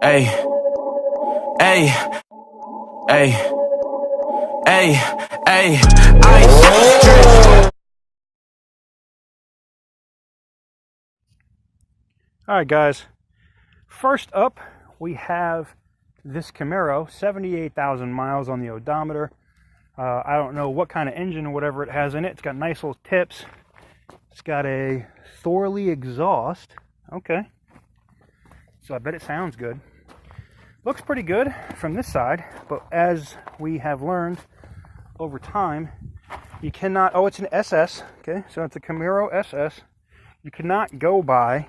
Hey, hey, hey, hey, hey, ice drip. Alright guys, first up we have this Camaro, 78,000 miles on the odometer. I don't know what kind of engine or whatever it has in it. It's got nice little tips. It's got a Thorley exhaust. Okay. So I bet it sounds good. Looks pretty good from this side, but as we have learned over time, you cannot, oh, it's an SS, okay? So it's a Camaro SS. You cannot go by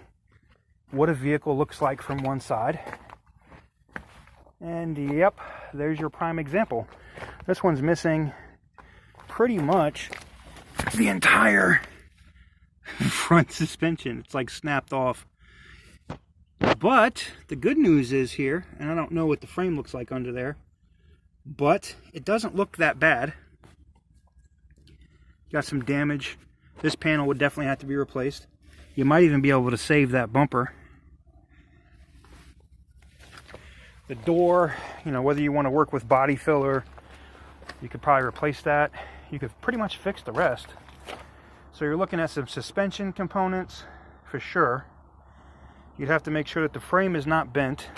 what a vehicle looks like from one side. And yep, there's your prime example. This one's missing pretty much the entire front suspension. It's like snapped off. But the good news is here, and I don't know what the frame looks like under there, but it doesn't look that bad. Got some damage. This panel would definitely have to be replaced. You might even be able to save that bumper. The door, you know, whether you want to work with body filler, you could probably replace that. You could pretty much fix the rest. So you're looking at some suspension components for sure. You'd have to make sure that the frame is not bent.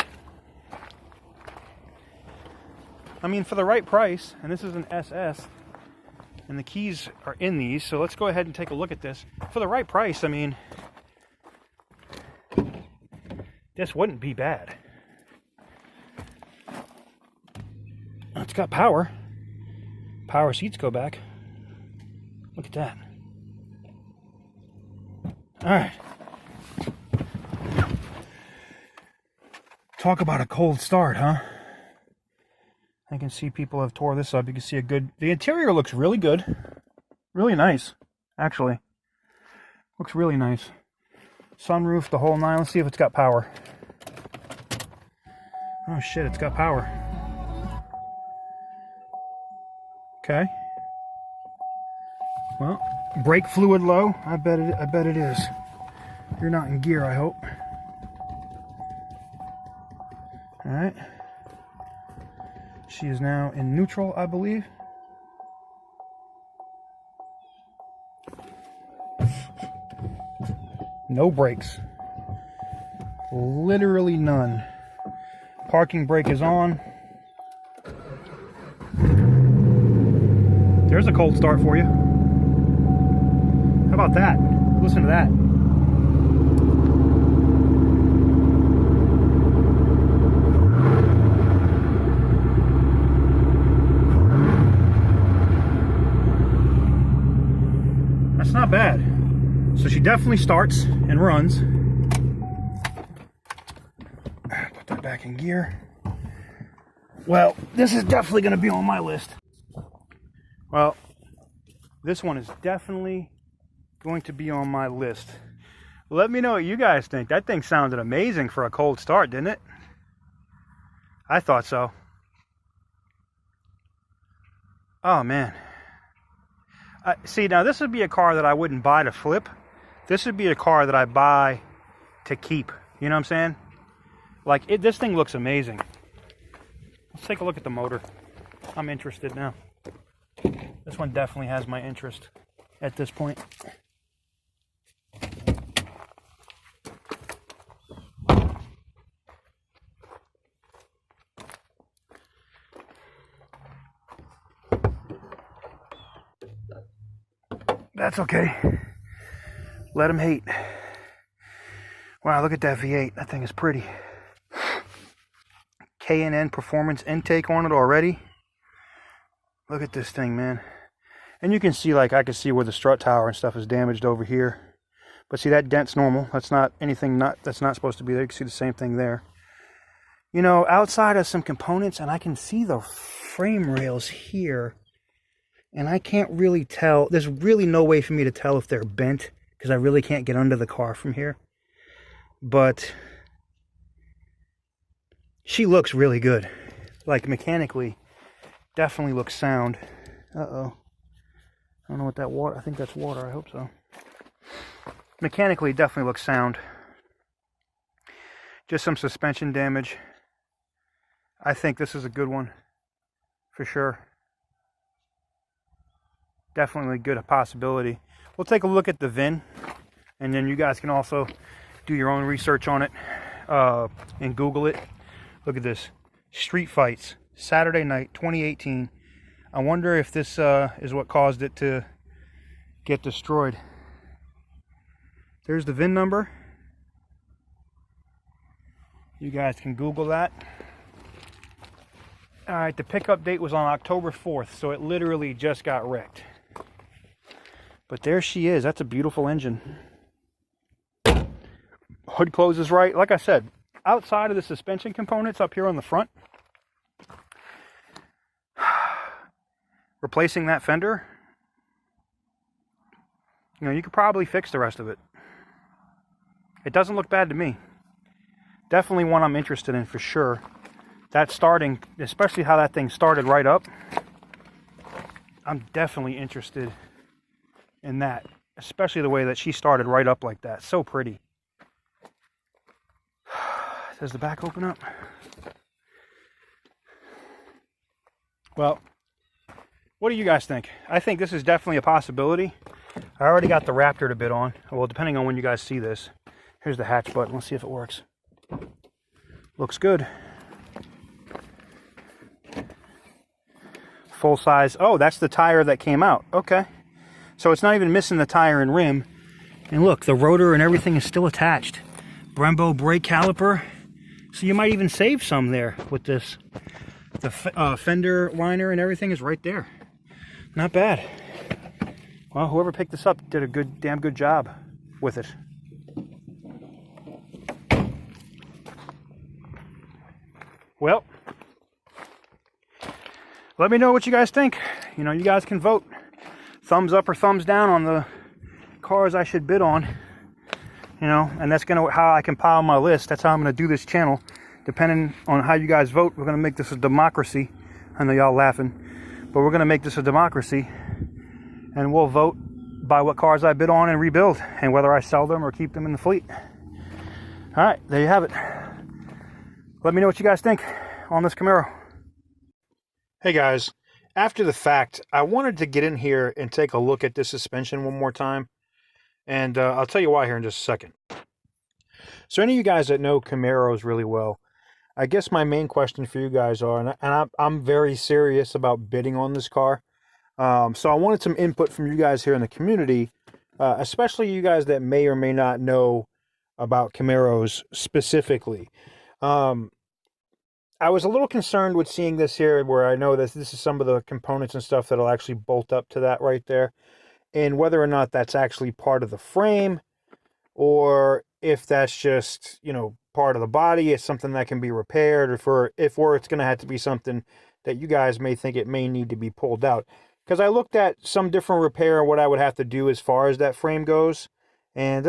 I mean, for the right price, and this is an SS, and the keys are in these, so let's go ahead and take a look at this. For the right price, I mean, this wouldn't be bad. It's got power. Power seats go back. Look at that. Alright. Talk about a cold start, huh? I can see people have tore this up. You can see a good... The interior looks really good. Really nice, actually. Looks really nice. Sunroof, the whole nine. Let's see if it's got power. Oh shit, it's got power. Okay. Well, brake fluid low. I bet it is. You're not in gear, I hope. All right. She is now in neutral, I believe. No brakes. Literally none. Parking brake is on. There's a cold start for you. How about that? Listen to that. That's not bad. So she definitely starts and runs. Put that back in gear. Well, this is definitely going to be on my list. Well, this one is definitely going to be on my list. Let me know what you guys think. That thing sounded amazing for a cold start, didn't it? I thought so. Oh, man. See, now this would be a car that I wouldn't buy to flip. This would be a car that I buy to keep. You know what I'm saying? Like, this thing looks amazing. Let's take a look at the motor. I'm interested now. This one definitely has my interest at this point. That's okay. Let him hate. Wow, look at that V8. That thing is pretty. K&N performance intake on it already. Look at this thing, man. And you can see, like, I can see where the strut tower and stuff is damaged over here. But see, that dent's normal. That's not anything that's not supposed to be there. You can see the same thing there. You know, outside of some components, and I can see the frame rails here. And I can't really tell. There's really no way for me to tell if they're bent, because I really can't get under the car from here. But she looks really good. Like, mechanically, definitely looks sound. Uh-oh. I don't know what that water... I think that's water. I hope so. Mechanically, definitely looks sound. Just some suspension damage. I think this is a good one for sure. Definitely a good possibility. We'll take a look at the VIN, and then you guys can also do your own research on it and Google it. Look at this. Street Fights, Saturday night, 2018. I wonder if this is what caused it to get destroyed. There's the VIN number. You guys can Google that. All right, the pickup date was on October 4th, so it literally just got wrecked. But there she is. That's a beautiful engine. Hood closes right. Like I said, outside of the suspension components up here on the front, replacing that fender, you know, you could probably fix the rest of it. It doesn't look bad to me. Definitely one I'm interested in for sure. That starting, especially how that thing started right up, I'm definitely interested in that. Especially the way that she started right up like that. So pretty. Does the back open up? Well, what do you guys think? I think this is definitely a possibility. I already got the Raptor to bid on. Well, depending on when you guys see this. Here's the hatch button. Let's see if it works. Looks good. Full size. Oh, that's the tire that came out. Okay. So it's not even missing the tire and rim. And look, the rotor and everything is still attached. Brembo brake caliper. So you might even save some there with this. The fender liner and everything is right there. Not bad. Well, whoever picked this up did a damn good job with it. Well, let me know what you guys think. You know, you guys can vote. Thumbs up or thumbs down on the cars I should bid on. You know, and that's how I compile my list. That's how I'm gonna do this channel. Depending on how you guys vote, we're gonna make this a democracy. I know y'all laughing, but we're gonna make this a democracy, and we'll vote by what cars I bid on and rebuild, and whether I sell them or keep them in the fleet. All right, there you have it. Let me know what you guys think on this Camaro. Hey guys, after the fact, I wanted to get in here and take a look at this suspension one more time. And I'll tell you why here in just a second. So any of you guys that know Camaros really well, I guess my main question for you guys are, and I'm very serious about bidding on this car. So I wanted some input from you guys here in the community, especially you guys that may or may not know about Camaros specifically. I was a little concerned with seeing this here, where I know that this is some of the components and stuff that'll actually bolt up to that right there, and whether or not that's actually part of the frame, or if that's just, you know, part of the body. It's something that can be repaired, or it's going to have to be something that you guys may think it may need to be pulled out. Because I looked at some different repair and what I would have to do as far as that frame goes, and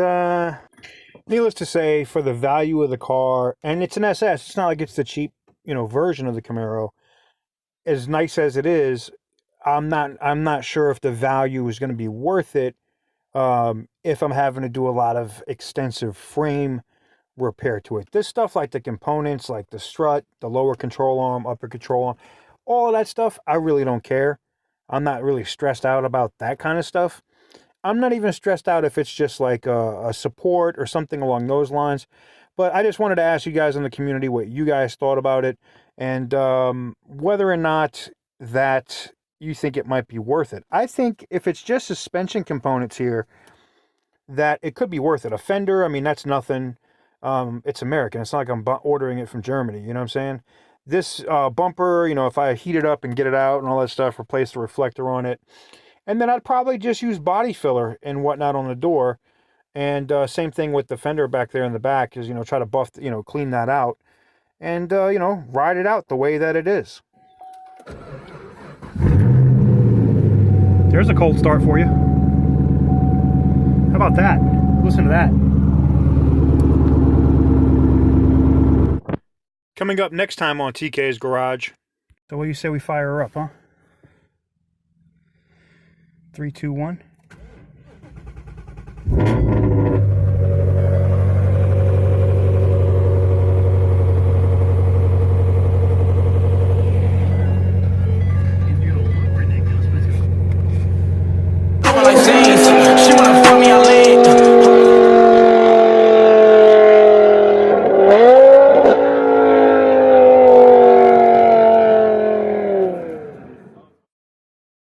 needless to say, for the value of the car, and it's an SS, it's not like it's the cheap, you know, version of the Camaro. As nice as it is, I'm not sure if the value is going to be worth it if I'm having to do a lot of extensive frame repair to it. This stuff, like the components, like the strut, the lower control arm, upper control arm, all of that stuff, I really don't care. I'm not really stressed out about that kind of stuff. I'm not even stressed out if it's just like a support or something along those lines. But I just wanted to ask you guys in the community what you guys thought about it, and whether or not that you think it might be worth it. I think if it's just suspension components here, that it could be worth it. A fender, I mean, that's nothing. It's American. It's not like I'm ordering it from Germany. You know what I'm saying? This bumper, you know, if I heat it up and get it out and all that stuff, replace the reflector on it. And then I'd probably just use body filler and whatnot on the door. And same thing with the fender back there in the back, is, you know, try to clean that out. And, you know, ride it out the way that it is. There's a cold start for you. How about that? Listen to that. Coming up next time on TK's Garage. So what do you say we fire her up, huh? 3, 2, 1.